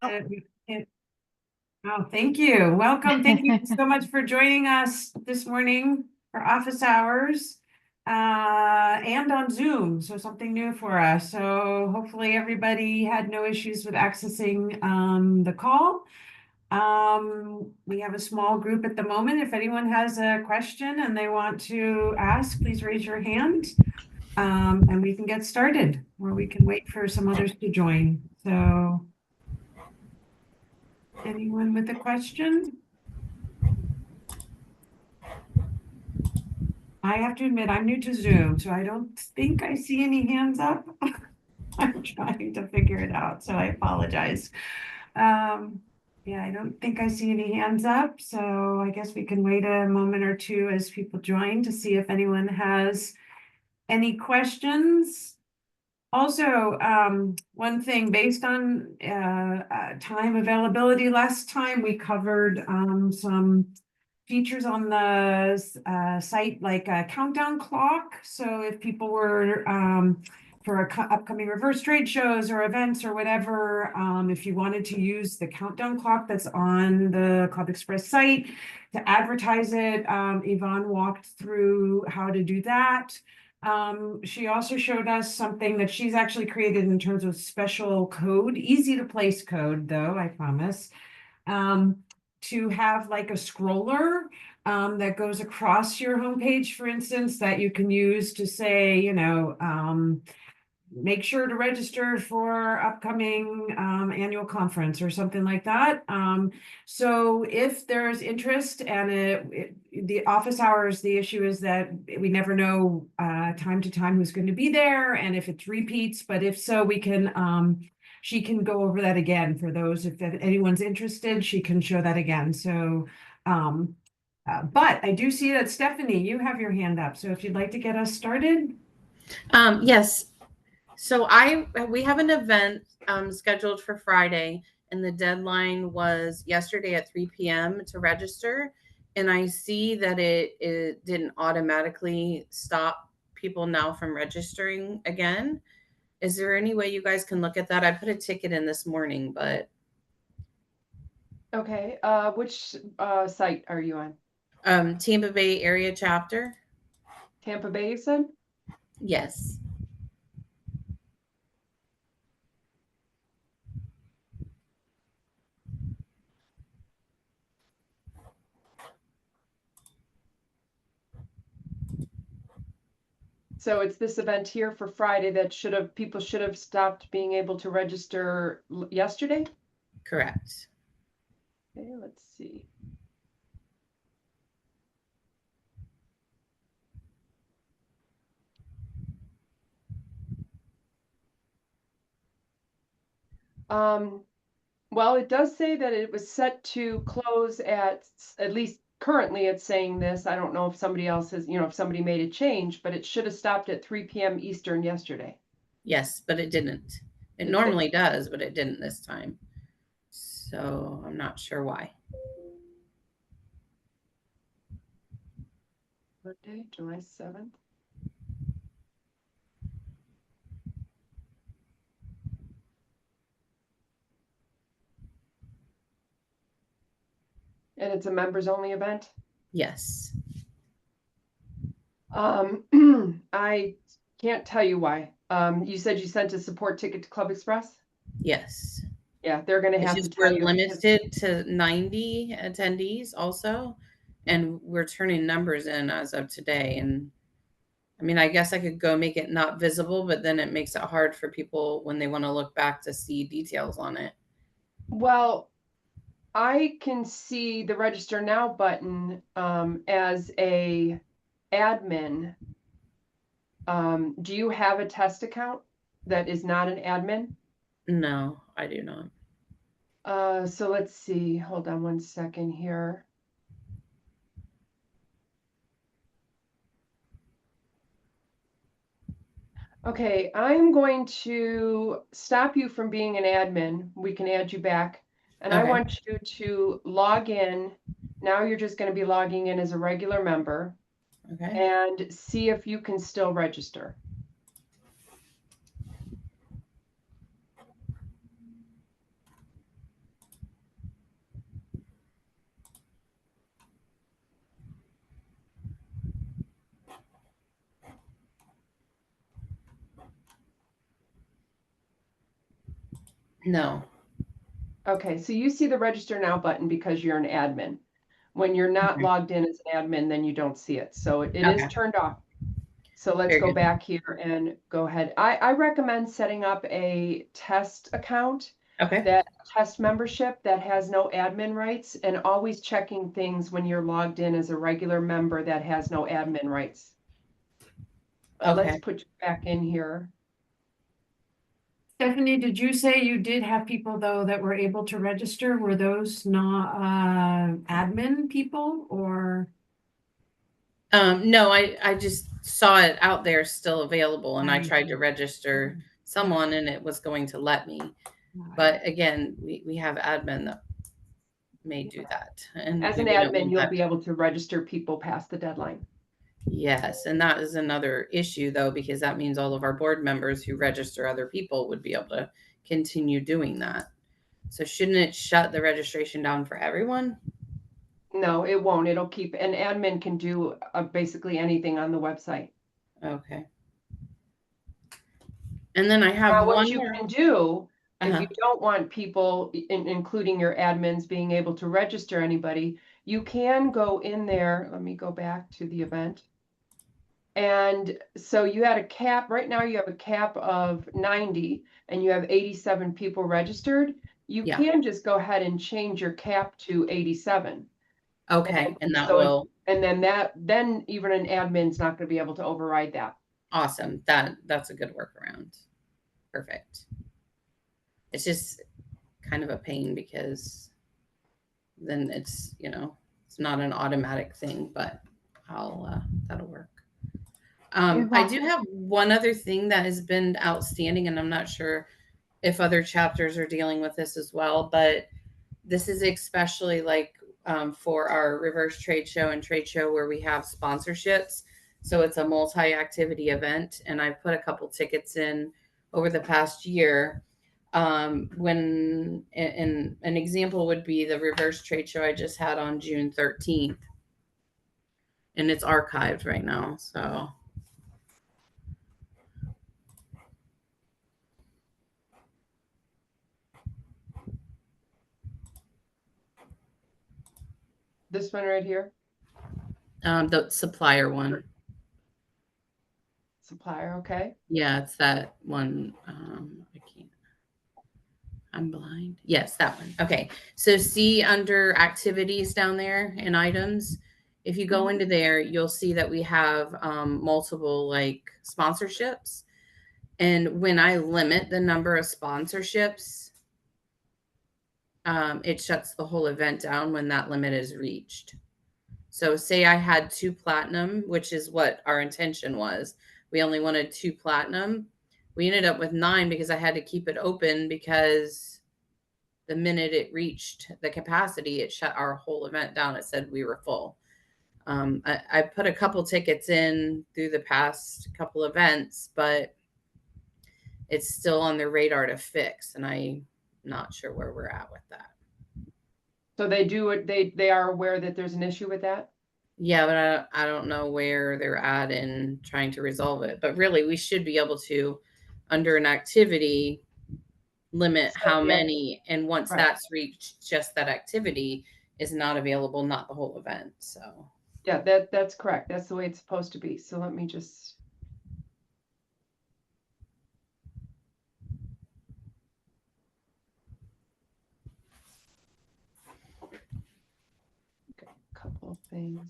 Uh, Oh, thank you. Welcome. Thank you so much for joining us this morning for office hours and on Zoom. So something new for us. So hopefully everybody had no issues with accessing the call. We have a small group at the moment. If anyone has a question and they want to ask, please raise your hand and we can get started, or we can wait for some others to join. So anyone with a question? I have to admit, I'm new to Zoom, so I don't think I see any hands up. I'm trying to figure it out, so I apologize. Um, yeah, I don't think I see any hands up, so I guess we can wait a moment or two as people join to see if anyone has any questions. Also, one thing based on time availability, last time we covered some features on the site like a countdown clock. So if people were for upcoming reverse trade shows or events or whatever, if you wanted to use the countdown clock that's on the ClubExpress site to advertise it, Yvonne walked through how to do that. She also showed us something that she's actually created in terms of special code, easy to place code though, I promise. To have like a scroller that goes across your homepage, for instance, that you can use to say, make sure to register for upcoming annual conference or something like that. So if there's interest and the office hours, the issue is that we never know time to time who's going to be there and if it's repeats, but if so, we can she can go over that again for those if anyone's interested, she can show that again. So but I do see that Stephanie, you have your hand up. So if you'd like to get us started. Yes. So we have an event scheduled for Friday, and the deadline was yesterday at 3 p.m. to register. And I see that it didn't automatically stop people now from registering again. Is there any way you guys can look at that? I put a ticket in this morning, but Okay. Which site are you on? Tampa Bay area chapter. Tampa Bay, you said? Yes. So it's this event here for Friday that people should have stopped being able to register yesterday? Correct. Okay, let's see. Well, it does say that it was set to close at least currently it's saying this. I don't know if somebody else has, if somebody made a change, but it should have stopped at 3 p.m. Eastern yesterday. Yes, but it didn't. It It normally didn't. does, but it didn't this time. So I'm not sure why. What day? July 7th? And it's a members only event? Yes. I can't tell you why. You said you sent a support ticket to ClubExpress? Yes. Yeah, they're going to It's have to just tell we're you because limited to 90 attendees also, and we're turning numbers in as of today. And I mean, I guess I could go make it not visible, but then it makes it hard for people when they want to look back to see details on it. well, I can see the register now button as a admin. Do you have a test account that is not an admin? No, I do not. So let's see. Hold on one second here. Okay, I'm going to stop you from being an admin. We can add you back. And I Okay. want you to log in. Now you're just going to be logging in as a regular member Okay. and see if you can still register. No. Okay, so you see the register now button because you're an admin. When you're not Okay. logged in as an admin, then you don't see it. So it is Okay. turned off. So let's Very go good. back here and go ahead. I recommend setting up a test account, Okay. that test membership that has no admin rights, and always checking things when you're logged in as a regular member that has no admin rights. But let's Okay. put you back in here. Stephanie, did you say you did have people though that were able to register? Were those not admin people or? No, I just saw it out there still available, and I tried to register someone, and it was going to let me. But again, we have admin that may do that, and As an we don't admin, want you'll that. be able to register people past the deadline. Yes, and that is another issue though, because that means all of our board members who register other people would be able to continue doing that. So shouldn't it shut the registration down for everyone? No, it won't. It'll keep, an admin can do basically anything on the website. Okay. And then I have Now, what one you more. can do, if you Uh-huh. don't want people, including your admins, being able to register anybody, you can go in there. Let me go back to the event. And so you had a cap, right now you have a cap of 90 and you have 87 people registered. You Yeah. can just go ahead and change your cap to 87. Okay. And that So, will and then even an admin's not going to be able to override that. awesome. That's a good workaround. Perfect. It's just kind of a pain because then it's not an automatic thing, but that'll work. I do have one other thing that has been outstanding, and I'm not sure if other chapters are dealing with this as well, but this is especially like for our reverse trade show and trade show where we have sponsorships. So it's a multi-activity event, and I put a couple tickets in over the past year. When and an example would be the reverse trade show I just had on June 13th, and it's archived right now. So This one right here, the supplier one. supplier, okay? Yeah, it's that one. I can't. I'm blind. Yes, that one. Okay. So see under activities down there and items, if you go into there, you'll see that we have multiple like sponsorships. And when I limit the number of sponsorships, it shuts the whole event down when that limit is reached. So say I had 2 platinum, which is what our intention was. We only wanted 2 platinum. We ended up with 9 because I had to keep it open because the minute it reached the capacity, it shut our whole event down. It said we were full. I put a couple tickets in through the past couple events, but it's still on their radar to fix, and I'm not sure where we're at with that. So they do it, they are aware that there's an issue with that? Yeah, but I don't know where they're at in trying to resolve it. But really, we should be able to, under an activity, limit how many. And once Right. that's reached, just that activity is not available, not the whole event. So, Yeah, that's correct. That's the way it's supposed to be. So let me just. Okay, a couple of things.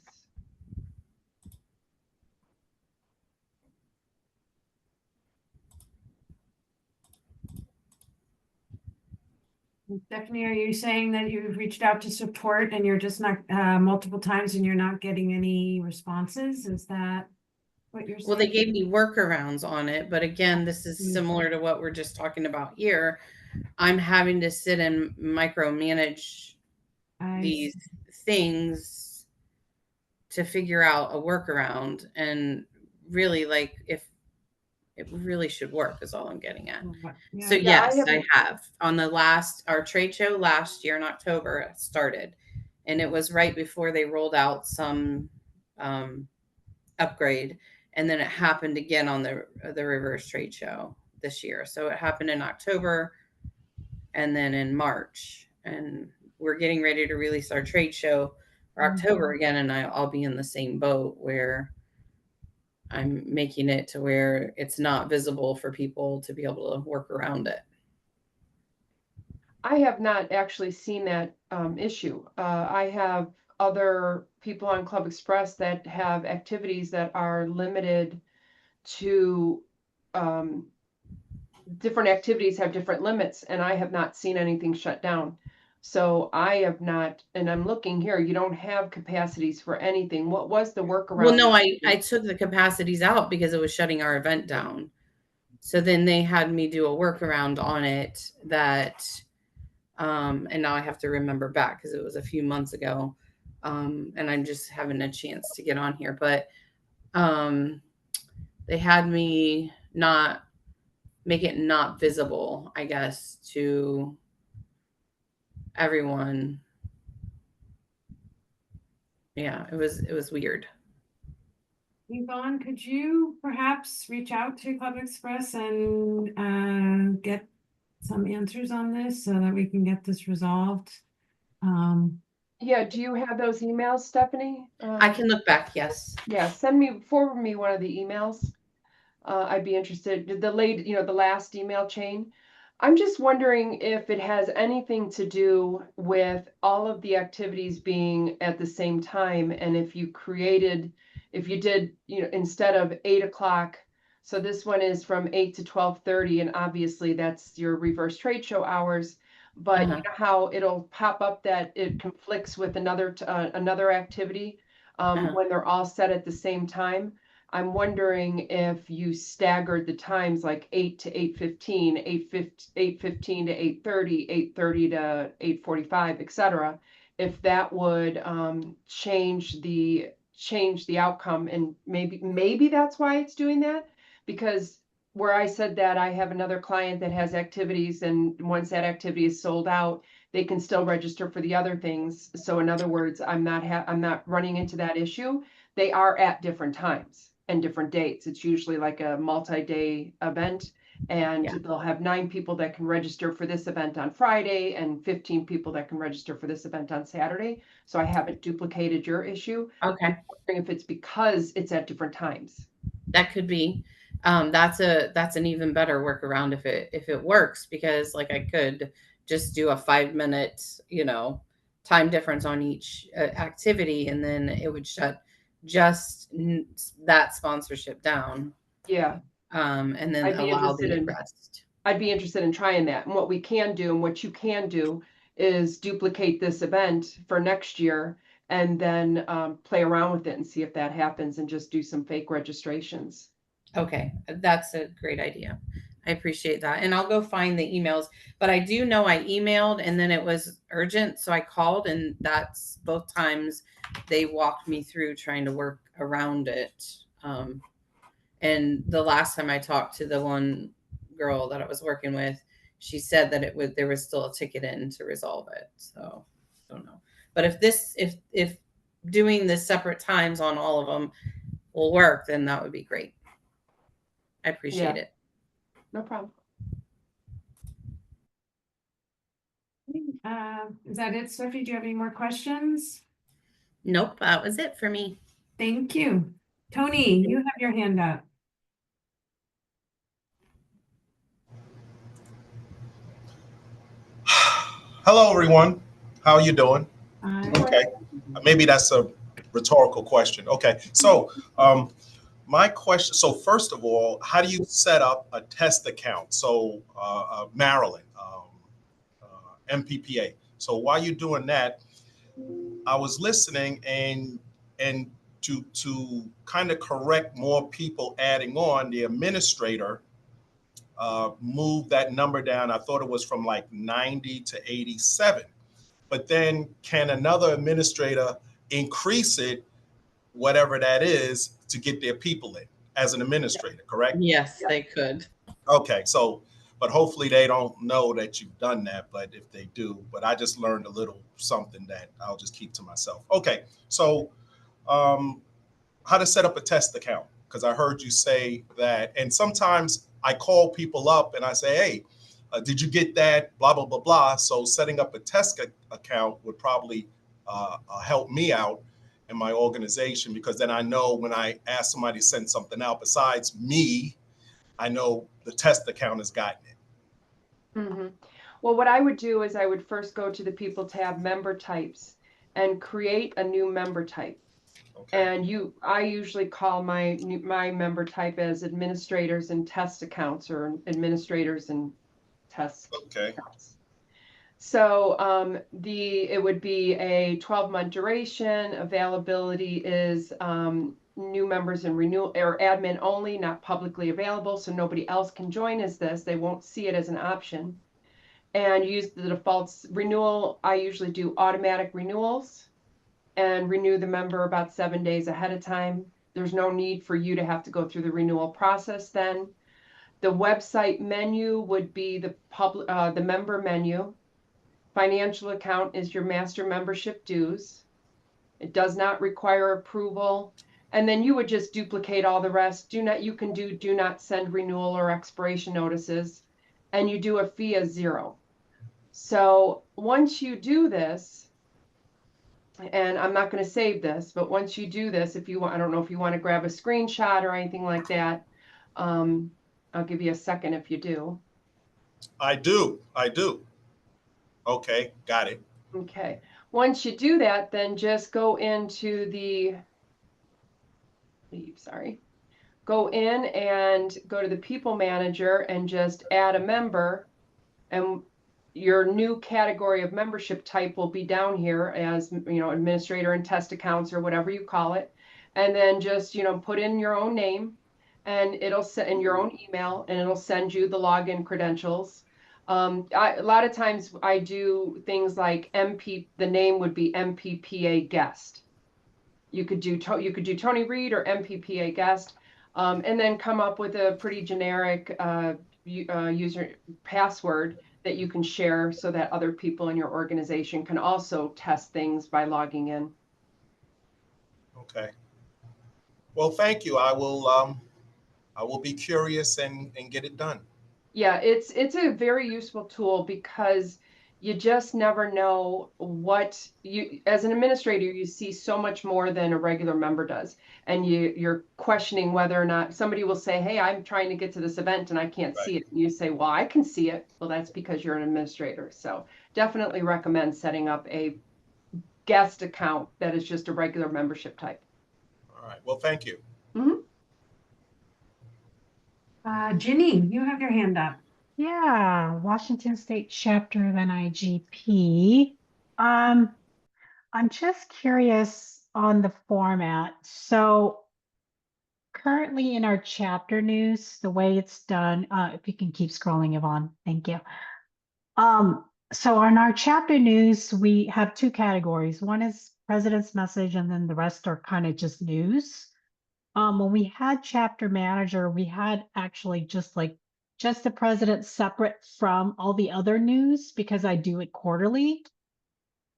Stephanie, are you saying that you've reached out to support and you're just not multiple times and you're not getting any responses? Is that what you're well, they saying? gave me workarounds on it. But again, this is similar to what we're just talking about here. I'm having to sit and micromanage these things to figure out a workaround. And really, like, if it really should work is all I'm getting at. So yes, I have on our trade show last year in October it started, and it was right before they rolled out some upgrade, and then it happened again on the reverse trade show this year. So it happened in October, and then in March. And we're getting ready to release our trade show for October again, and I'll be in the same boat where I'm making it to where it's not visible for people to be able to work around it. I have not actually seen that issue. I have other people on ClubExpress that have activities that are limited to different activities have different limits, and I have not seen anything shut down. So I have not, and I'm looking here, you don't have capacities for anything. What was the workaround? Well, no, I took the capacities out because it was shutting our event down. So then they had me do a workaround on it that, and now I have to remember back because it was a few months ago. And I'm just having a chance to get on here, but they had me not make it not visible, I guess, to everyone. Yeah, it was weird. Yvonne, could you perhaps reach out to ClubExpress and get some answers on this so that we can get this resolved? Yeah, do you have those emails, Stephanie? I can look back, yes. Yeah, forward me one of the emails. I'd be interested. The last email chain. I'm just wondering if it has anything to do with all of the activities being at the same time, and if you did, instead of 8 o'clock. So this one is from 8 to 12:30, and obviously that's your reverse trade show hours. But you know how it'll pop up that it conflicts with another activity when they're all set at the same time. I'm wondering if you staggered the times like 8 to 8:15, 8:15 to 8:30, 8:30 to 8:45, etc. If that would change the outcome, and maybe that's why it's doing that, because where I said that I have another client that has activities, and once that activity is sold out, they can still register for the other things. So in other words, I'm not running into that issue. They are at different times and different dates. It's usually like a multi-day event, and they'll have 9 people that can register for this event on Friday and 15 people that can register for this event on Saturday. So I haven't duplicated your issue. Okay. I'm wondering if it's because it's at different times. That could be. That's an even better workaround if it works, because like I could just do a 5-minute, time difference on each activity, and then it would shut just that sponsorship down. Yeah. And then allow the rest. I'd be interested in trying that. And what we can do, and what you can do, is duplicate this event for next year, and then play around with it and see if that happens, and just do some fake registrations. Okay, that's a great idea. I appreciate that. And I'll go find the emails, but I do know I emailed and then it was urgent. So I called, and that's both times they walked me through trying to work around it. And the last time I talked to the one girl that I was working with, she said that there was still a ticket in to resolve it. So I don't know. But if doing the separate times on all of them will work, then that would be great. I appreciate it. No problem. Is that it, Sophie? Do you have any more questions? Nope, that was it for me. Thank you. Tony, you have your hand up. Hello, everyone. How are you doing? Okay. Maybe that's a rhetorical question. Okay, so my question, so first of all, how do you set up a test account? So Maryland, MPPA. So while you're doing that, I was listening and to kind of correct more people adding on, the administrator moved that number down. I thought it was from like 90 to 87. But then can another administrator increase it, whatever that is, to get their people in as an administrator, correct? Yes, they could. Okay, so, but hopefully they don't know that you've done that, but if they do, but I just learned a little something that I'll just keep to myself. Okay, so how to set up a test account, because I heard you say that, and sometimes I call people up and I say, hey, Did you get that? Blah, blah, blah, blah. So setting up a test account would probably help me out in my organization, because then I know when I ask somebody to send something out besides me, I know the test account has gotten it. Mm-hmm. Well, what I would do is I would first go to the People tab, Member Types, and create a new member type. Okay. And I usually call my member type as administrators and test accounts, or administrators and test Okay. accounts. So it would be a 12-month duration. Availability is new members and renewal, or admin only, not publicly available, so nobody else can join as this. They won't see it as an option. And use the defaults. Renewal, I usually do automatic renewals and renew the member about 7 days ahead of time. There's no need for you to have to go through the renewal process then. The website menu would be the member menu. Financial account is your master membership dues. It does not require approval. And then you would just duplicate all the rest. You can do not send renewal or expiration notices, and you do a fee of $0. So once you do this, and I'm not going to save this, but once you do this, if you want, I don't know if you want to grab a screenshot or anything like that. I'll give you a second if you do. I do. Okay, got it. Okay. Once you do that, then just go into go in and go to the People Manager and just add a member, and your new category of membership type will be down here as, administrator and test accounts, or whatever you call it. And then just, put in your own name, and it'll send in your own email, and it'll send you the login credentials. A lot of times I do things like the name would be MPPA guest. You could do Tony Reed or MPPA guest, and then come up with a pretty generic user password that you can share so that other people in your organization can also test things by logging in. Okay. Well, thank you. I will be curious and get it done. Yeah, it's a very useful tool, because you just never know what as an administrator, you see so much more than a regular member does. And you're questioning whether or not somebody will say, hey, I'm trying to get to this event and I can't see it. And you say, well, I can see it. Well, that's because you're an administrator. So definitely recommend setting up a guest account that is just a regular membership type. All right. Well, thank you. Mm-hmm. Ginny, you have your hand up. Yeah, Washington State chapter of NIGP. I'm just curious on the format. So currently in our chapter news, the way it's done, if you can keep scrolling, Yvonne, thank you. So on our chapter news, we have two categories. One is president's message, and then the rest are kind of just news. When we had chapter manager, we had actually just the president separate from all the other news, because I do it quarterly.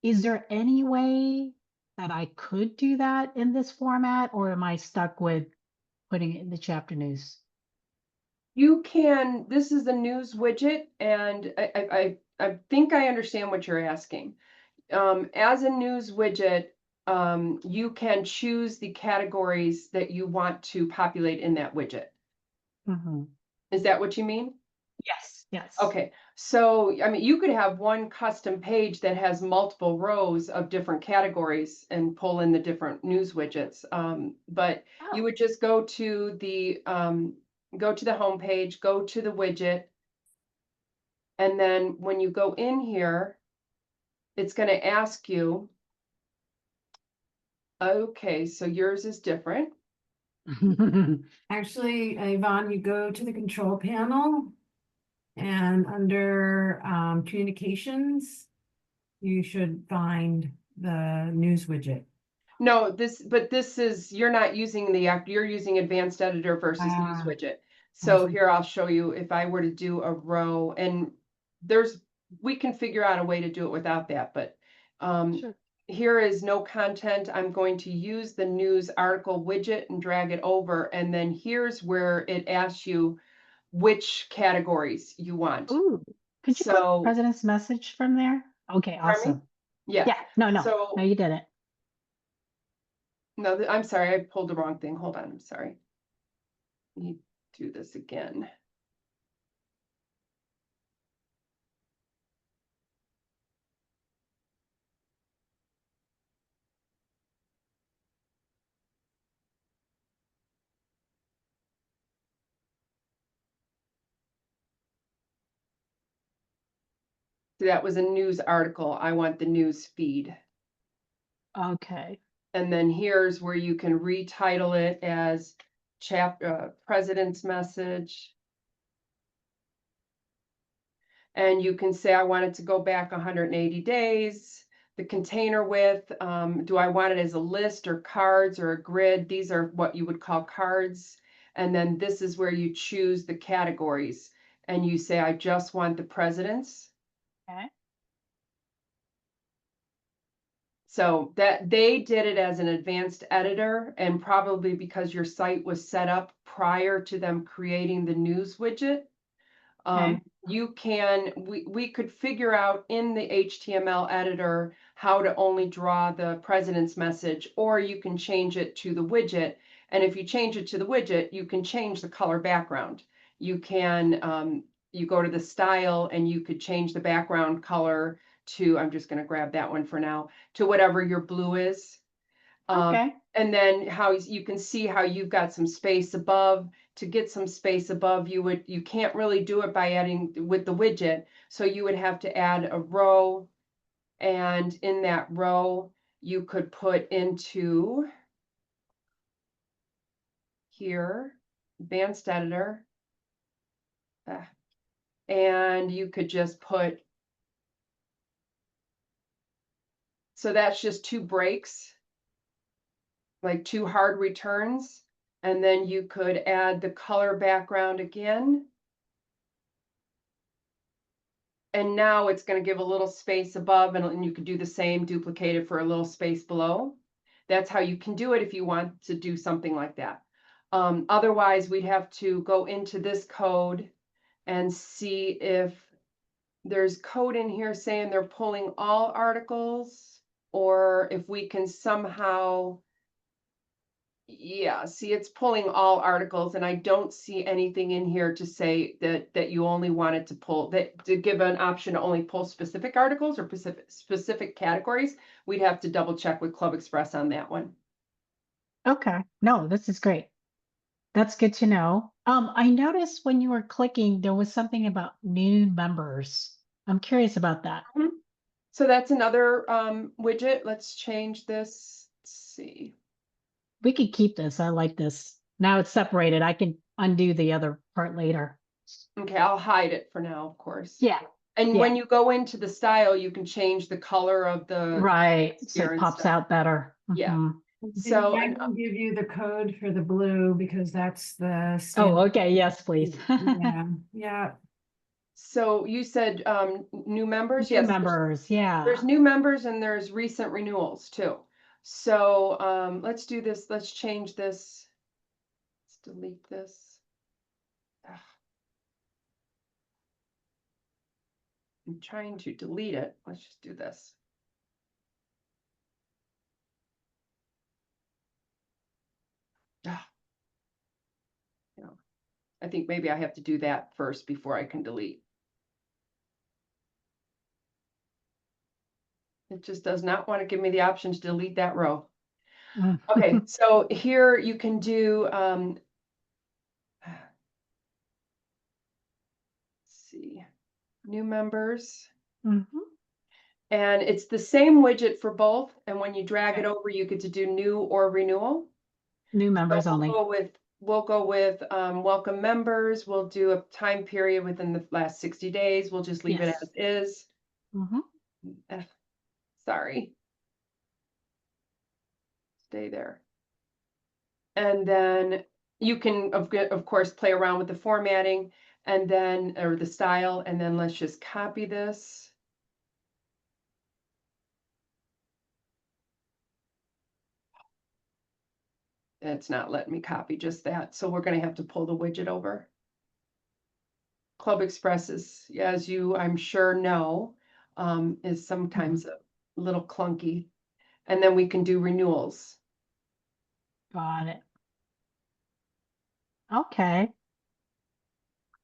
Is there any way that I could do that in this format, or am I stuck with putting it in the chapter news? You can, this is the news widget, and I think I understand what you're asking. As a news widget, you can choose the categories that you want to populate in that widget. Mm-hmm. Is that what you mean? Yes. Okay, so I mean, you could have one custom page that has multiple rows of different categories and pull in the different news widgets. But you would just go to the home page, go to the widget, and then when you go in here, it's going to ask you, okay, so yours is different. Actually, Yvonne, you go to the control panel, and under communications, you should find the news widget. No, you're not using you're using advanced editor versus news widget. So here, I'll show you if I were to do a row, and we can figure out a way to do it without that, but Sure. here is no content. I'm going to use the news article widget and drag it over, and then here's where it asks you which categories you want. Ooh, Could you put So, president's message from there? Okay, pardon me? awesome. Yeah, Yeah, no, so, you didn't. no, I'm sorry, I pulled the wrong thing. Hold on, I'm sorry. Let me do this again. So that was a news article. I want the news feed. Okay. And then here's where you can retitle it as President's Message. And you can say, I want it to go back 180 days. The container width, do I want it as a list or cards or a grid? These are what you would call cards. And then this is where you choose the categories. And you say, I just want the presidents. Okay. So that they did it as an advanced editor, and probably because your site was set up prior to them creating the news widget. Okay. We could figure out in the HTML editor how to only draw the president's message, or you can change it to the widget. And if you change it to the widget, you can change the color background. You can, you go to the style and you could change the background color to, I'm just going to grab that one for now, to whatever your blue is. Okay. And then how you can see how you've got some space above. To get some space above, you can't really do it by adding with the widget. So you would have to add a row, and in that row, you could put into here, advanced editor, and you could just put, so that's just 2 breaks, like 2 hard returns. And then you could add the color background again. And now it's going to give a little space above, and you could do the same, duplicate it for a little space below. That's how you can do it if you want to do something like that. Otherwise, we'd have to go into this code and see if there's code in here saying they're pulling all articles, or if we can somehow, yeah, see, it's pulling all articles, and I don't see anything in here to say that you only wanted to pull, that to give an option to only pull specific articles or specific categories. We'd have to double check with ClubExpress on that one. Okay. No, this is great. That's good to know. I noticed when you were clicking, there was something about new members. I'm curious about that. So that's another widget. Let's change this. Let's see. We could keep this. I like this. Now it's separated. I can undo the other part later. Okay, I'll hide it for now, of course. Yeah. And Yeah. when you go into the style, you can change the color of the Right. So here it and pops stuff. out better. Yeah. Mhm. So, I and, will give you the code for the blue because that's the Oh, standard. okay. Yes, please. Yeah, yeah. so you said new members? New Yes. members. Yeah. There's new members and there's recent renewals too. So let's do this. Let's change this. Let's delete this. Ugh. I'm trying to delete it. Let's just do this. Ugh. You know, I think maybe I have to do that first before I can delete. It just does not want to give me the option to delete that row. Mm. Okay, so here you can do, let's see, new members. Mhm. And it's the same widget for both. And when you drag it Okay. over, you get to do new or renewal. New So members only. we'll go with welcome members. We'll do a time period within the last 60 days. We'll just leave it Yes. as is. Mhm. Sorry. Stay there. And then you can, of course, play around with the formatting and then, or the style, and then let's just copy this. It's not letting me copy just that. So we're going to have to pull the widget over. ClubExpress is, as you, I'm sure know, is sometimes a little clunky. And then we can do renewals. Got it. Okay.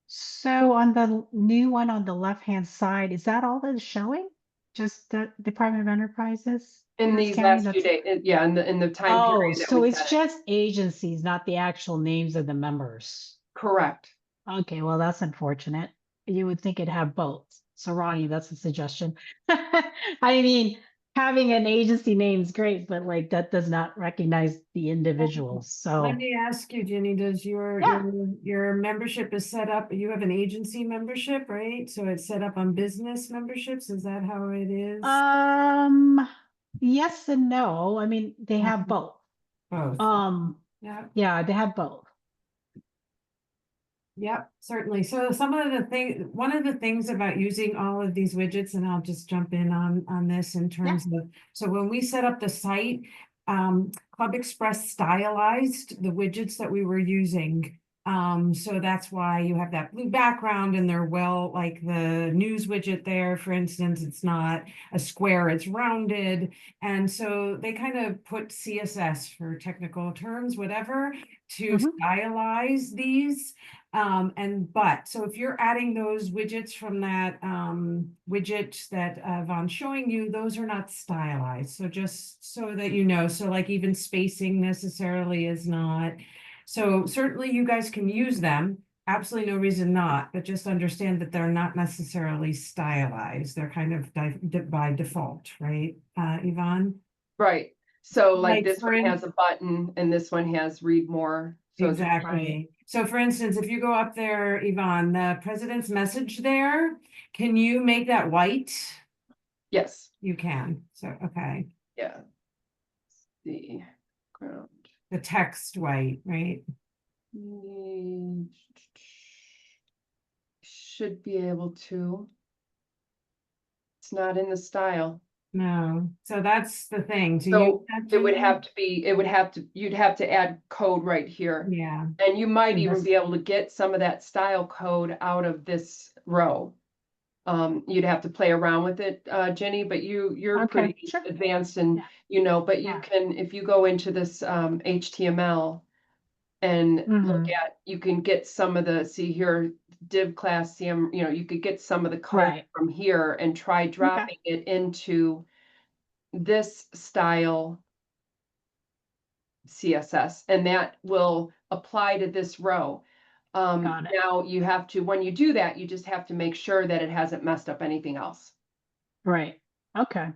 So on the new one on the left-hand side, is that all that is showing? Just the Department of Enterprises? In Harris these County, last few that's days, yeah, in the time oh, period that so we it's set it. just agencies, not the actual names of the members. Correct. Okay, well, that's unfortunate. You would think it'd have both. So Ronnie, that's a suggestion. I mean, having an agency name is great, but like that does not recognize the individuals. So Let me ask you, Jenny, does yeah. your membership is set up, you have an agency membership, right? So it's set up on business memberships, is that how it is? Yes and no. I mean, they have both. Both. Yeah. Yeah, they have both. Yep, certainly. So one of the things about using all of these widgets, and I'll just jump in on this in terms of, so when we set up the site, Club Express stylized the widgets that we were using. So that's why you have that blue background and they're like the news widget there, for instance, it's not a square, it's rounded. And so they kind of put CSS for technical terms, whatever, to stylize these. So if you're adding those widgets from that widget that Von's showing you, those are not stylized. So just so that you know, so like even spacing necessarily is not. So certainly you guys can use them. Absolutely no reason not, but just understand that they're not necessarily stylized. They're kind of by default, right, Yvonne? Right. So like Like this for one has a button and this one has read more. So it's right. Exactly. So for instance, if you go up there, Yvonne, the president's message there, can you make that white? Yes. You can. So, okay. Yeah. The ground. The text white, right? Should be able to. It's not in the style. No. So that's the thing. So it would have to be, you'd have to add code right here. Yeah. And you might And even this- be able to get some of that style code out of this row. You'd have to play around with it, Jenny, but you're Okay, pretty sure. advanced and, Yeah. but you Yeah. can, if you go into this, HTML and look at, you can get some of the, see here, div class, CM, you could get some of the code Right. from here and try dropping it into this style CSS, and that will apply to this row. Got it. Now you have to, when you do that, you just have to make sure that it hasn't messed up anything else. Right. Okay.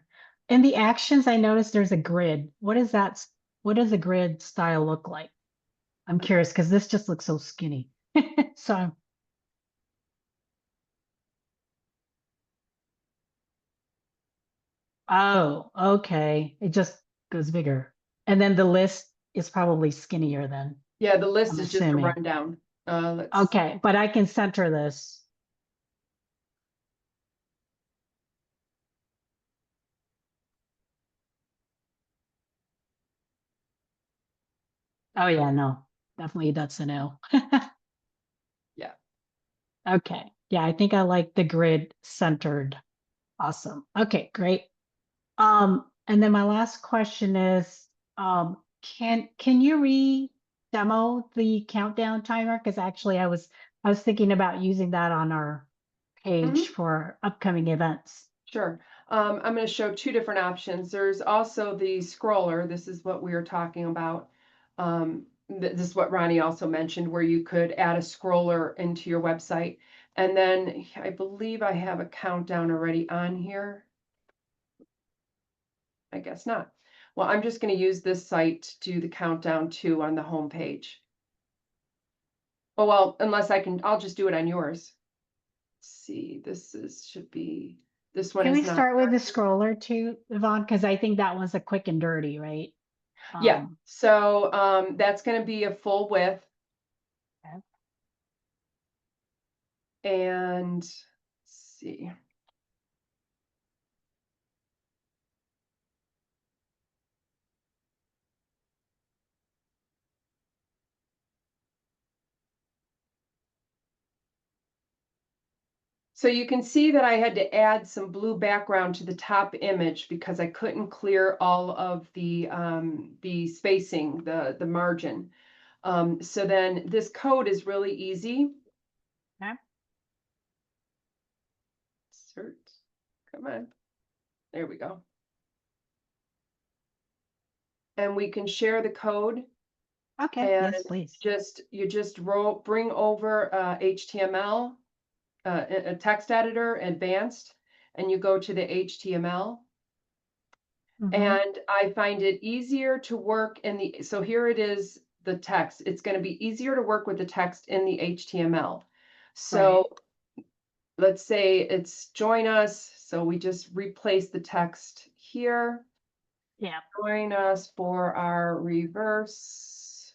In the actions, I noticed there's a grid. What is that? What does a grid style look like? I'm curious because this just looks so skinny. So, oh, okay. It just goes bigger. And then the list is probably skinnier then, Yeah, the list I'm is just a assuming. rundown. Let's, Okay, but I can center this. Oh yeah, no, definitely that's a no. yeah. Okay. Yeah, I think I like the grid centered. Awesome. Okay, great. And then my last question is, can you re-demo the countdown timer? Because actually I was thinking about using that on our page for upcoming events. Sure. I'm going to show two different options. There's also the scroller. This is what we were talking about. This is what Ronnie also mentioned, where you could add a scroller into your website. And then I believe I have a countdown already on here. I guess not. Well, I'm just going to use this site to do the countdown too on the home page. Oh, well, unless I'll just do it on yours. Let's see, should be, this one Can is we not. start with the scroller too, Yvonne? Because I think that one's a quick and dirty, right? Yeah, so that's going to be a full width. Okay. And let's see. So you can see that I had to add some blue background to the top image because I couldn't clear all of the spacing, the margin. So then this code is really easy. Okay. Insert. Come on. There we go. And we can share the code. Okay, And yes, please. you just bring over HTML, a text editor, advanced, and you go to the HTML. Mhm. And I find it easier to work so here it is, the text. It's going to be easier to work with the text in the HTML. So let's say it's join us. So we just replace the text here. Yeah. Join us for our reverse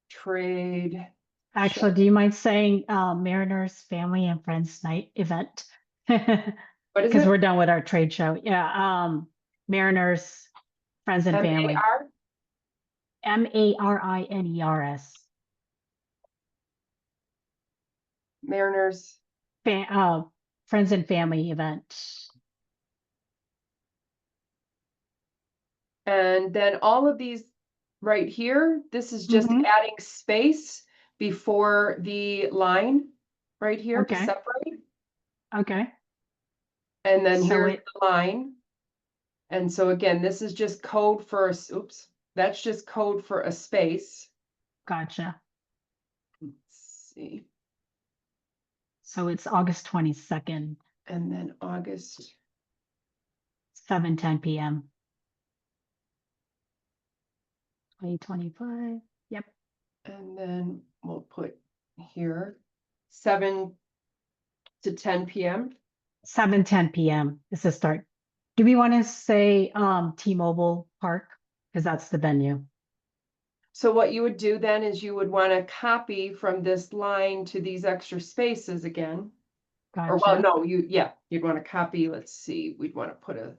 trade. Actually, do you mind saying Mariners Family and Friends Night event? What is Because it? we're done with our trade show. Yeah. Mariners Friends and Family. MAR? Mariners. Mariners. Friends and Family event. And then all of these right here, this is just Mhm. adding space before the line right here to Okay. separate. Okay. And then So here's the line. And so again, this is just code for, oops, that's just code for a space. Gotcha. Let's see. So it's August 22nd, And then August. 7:10 p.m. 2025. Yep. And then we'll put here 7 to 10 p.m. 7:10 p.m. is the start. Do we want to say T-Mobile Park? Because that's the venue. So what you would do then is you would want to copy from this line to these extra spaces again. Or well, Gotcha. no, you'd want to copy, let's see, we'd want to put a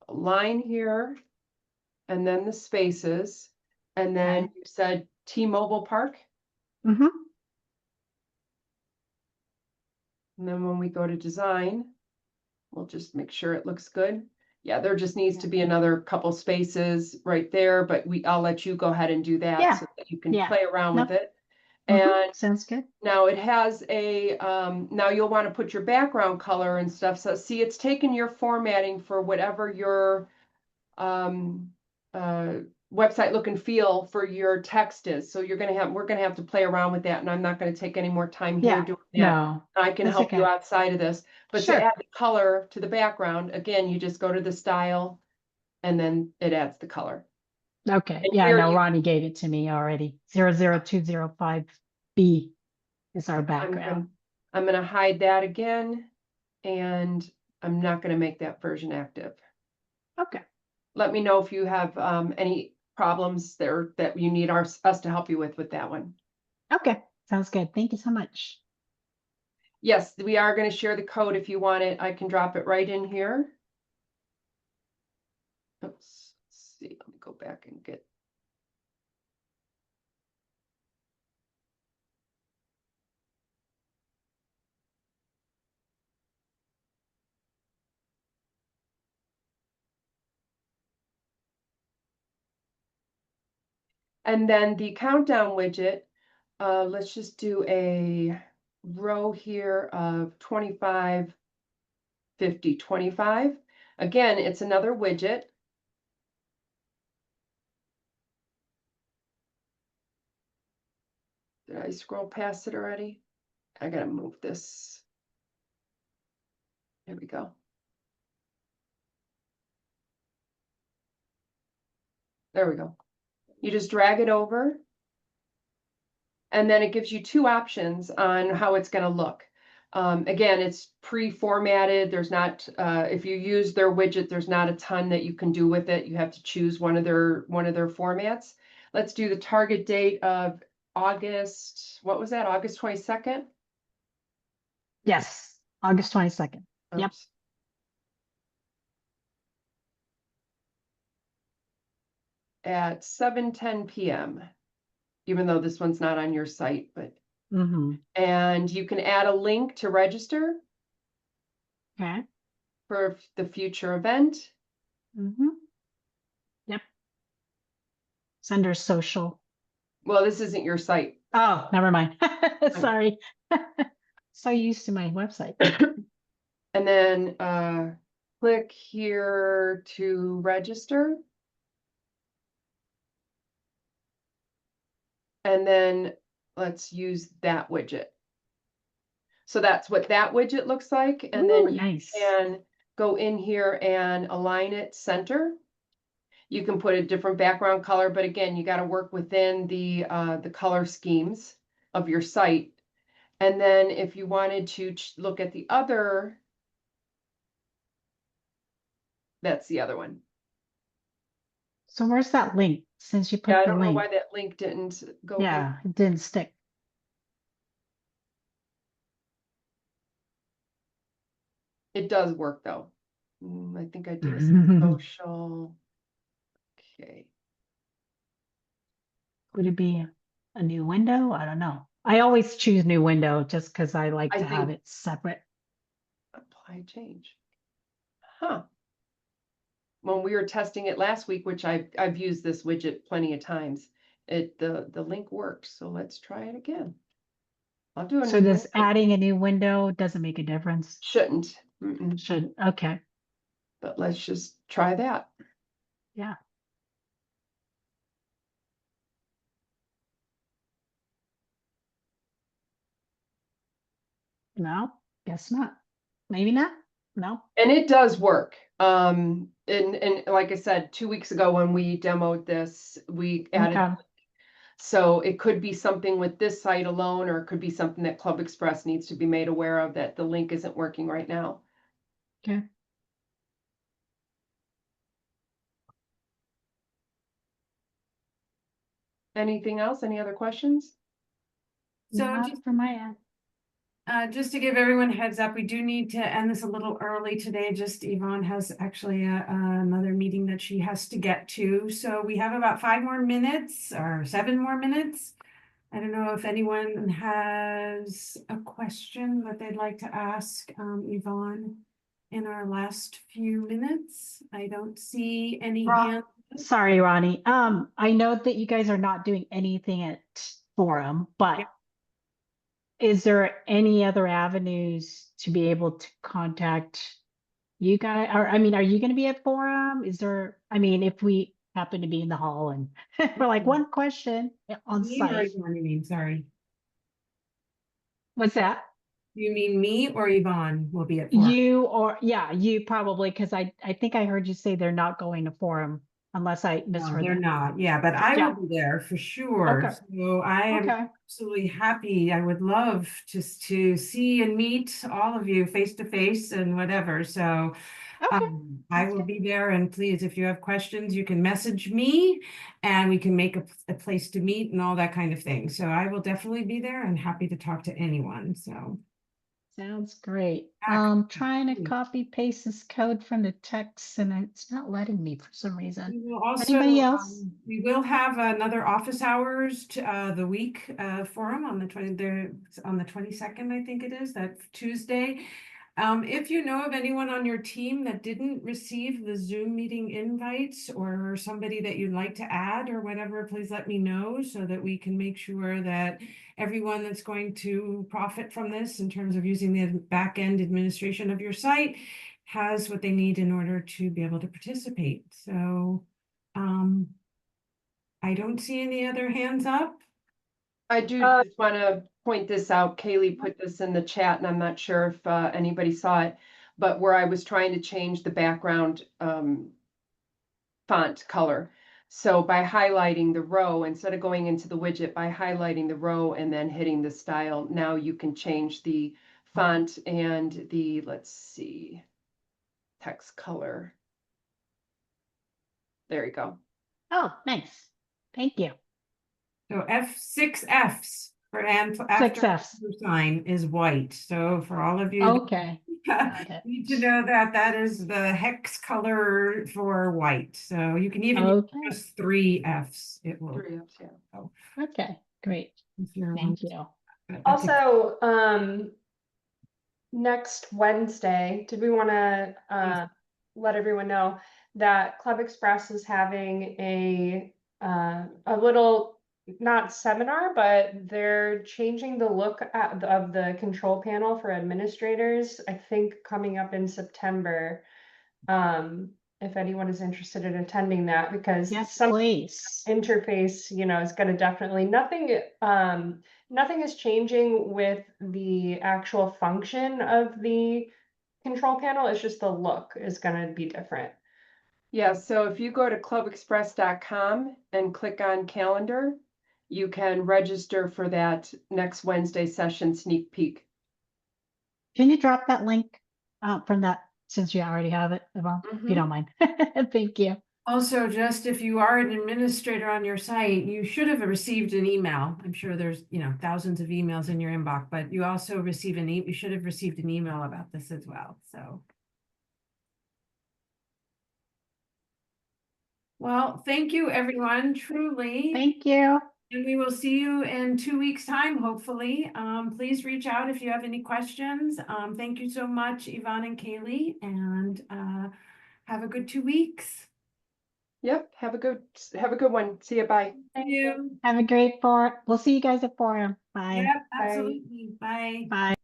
line here and then the spaces. And then you said T-Mobile Park. Mm-hmm. And then when we go to design, we'll just make sure it looks good. Yeah, there just needs to be another couple spaces right there, but I'll let you go ahead and do that Yeah. so that you can Yeah. play around with Nope. it. Mhm. And Sounds good. now it has a, now you'll want to put your background color and stuff. So see, it's taken your formatting for whatever your website look and feel for your text is. So we're gonna have to play around with that, and I'm not gonna take any more time here Yeah. doing that. No. I can That's help you okay. outside of this. But to Sure. add the color to the background, again, you just go to the style and then it adds the color. Okay. And Yeah, here no, you, Ronnie gave it to me already. 00205B is our background. I'm gonna hide that again, and I'm not gonna make that version active. Okay. Let me know if you have any problems there that you need us to help you with that one. Okay. Sounds good. Thank you so much. Yes, we are going to share the code if you want it. I can drop it right in here. Oops, let's see, let me go back and get. And then the countdown widget, let's just do a row here of 25, 50, 25. Again, it's another widget. Did I scroll past it already? I gotta move this. There we go. There we go. You just drag it over. And then it gives you two options on how it's going to look. Again, it's pre-formatted. There's not, if you use their widget, there's not a ton that you can do with it. You have to choose one of their formats. Let's do the target date of August. What was that? August 22nd? Yes. August 22nd. Yep. Oops. At 7:10 p.m. Even though this one's not on your site, but Mm-hmm. and you can add a link to register. Okay. for the future event. Mm-hmm. Yep. It's under social. Well, this isn't your site. Oh, never mind. Sorry. So used to my website. And then click here to register. And then let's use that widget. So that's what that widget looks like. And Ooh, then you nice. can go in here and align it center. You can put a different background color, but again, you got to work within the color schemes of your site. And then if you wanted to look at the other, that's the other one. So where's that link? Since you Yeah, put I the don't know link. why that link didn't go in. Yeah, it didn't stick. It does work though. I think I did a social. Okay. Would it be a new window? I don't know. I always choose new window just because I like I to have think- it separate. Apply change. Huh. When we were testing it last week, which I've used this widget plenty of times, the link worked. So let's try it again. I'll do a So new does window. adding a new window doesn't make a difference? Shouldn't. Mm-mm. Should, okay. But let's just try that. Yeah. No, guess not. Maybe not. No. And it does work. And like I said, 2 weeks ago when we demoed this, we added. Okay. So it could be something with this site alone, or it could be something that ClubExpress needs to be made aware of, that the link isn't working right now. Okay. Anything else? Any other questions? So Not just from my end. Just to give everyone a heads up, we do need to end this a little early today. Just Yvonne has actually another meeting that she has to get to. So we have about 5 more minutes or 7 more minutes. I don't know if anyone has a question that they'd like to ask Yvonne in our last few minutes. I don't see any hands. Sorry, Ronnie. I know that you guys are not doing anything at Forum, but Yep. is there any other avenues to be able to contact you guys? Or I mean, are you going to be at Forum? Is there, I mean, if we happen to be in the hall and we're like one question on Me or site. Yvonne, you mean, sorry. What's that? You mean me or Yvonne will be at Forum? You or yeah, you probably, because I think I heard you say they're not going to Forum unless I No, misheard they're that. not. Yeah, but I Yeah. will be there for sure. Okay. So I am Okay. absolutely happy. I would love just to see and meet all of you face to face and whatever. So Okay. I will be there. And please, if you have questions, you can message me and we can make a place to meet and all that kind of thing. So I will definitely be there and happy to talk to anyone. So Sounds great. Excellent. Trying to copy paste this code from the text and it's not letting me for some reason. we will also, Anybody else? we will have another office hours to the week forum on the 22nd, I think it is, that Tuesday. If you know of anyone on your team that didn't receive the Zoom meeting invites or somebody that you'd like to add or whatever, please let me know so that we can make sure that everyone that's going to profit from this in terms of using the back end administration of your site has what they need in order to be able to participate. So I don't see any other hands up. I do just want to point this out. Kaylee put this in the chat, and I'm not sure if anybody saw it, but where I was trying to change the background font color. So by highlighting the row, instead of going into the widget, by highlighting the row and then hitting the style, now you can change the font and the, let's see, text color. There you go. Oh, nice. Thank you. So F6 Fs for and Six after Fs. sign is white. So for all of you Okay. Got it. need to know that that is the hex color for white. So you can even use Okay. just 3 Fs. It will. 3 Fs, yeah. Okay. Great. If you're Thank you. but that's a- Also, next Wednesday, did we want to let everyone know that Club Express is having a little, not seminar, but they're changing the look of the control panel for administrators, I think coming up in September. If anyone is interested in attending that, because Yes, some please. interface, is going to definitely nothing is changing with the actual function of the control panel. It's just the look is going to be different. Yeah, so if you go to clubexpress.com and click on calendar, you can register for that next Wednesday session sneak peek. Can you drop that link from that, since you already have it, Yvonne, if you don't mind? Thank you. Also, just if you are an administrator on your site, you should have received an email. I'm sure there's, thousands of emails in your inbox, but you also receive you should have received an email about this as well, so. Well, thank you, everyone, truly. Thank you. And we will see you in 2 weeks' time, hopefully. Please reach out if you have any questions. Thank you so much, Yvonne and Kaylee, and have a good 2 weeks. Yep, have a good one. See you, bye. Thank you. Have a great forum. We'll see you guys at forum. Bye. Yep, absolutely. Bye. Bye.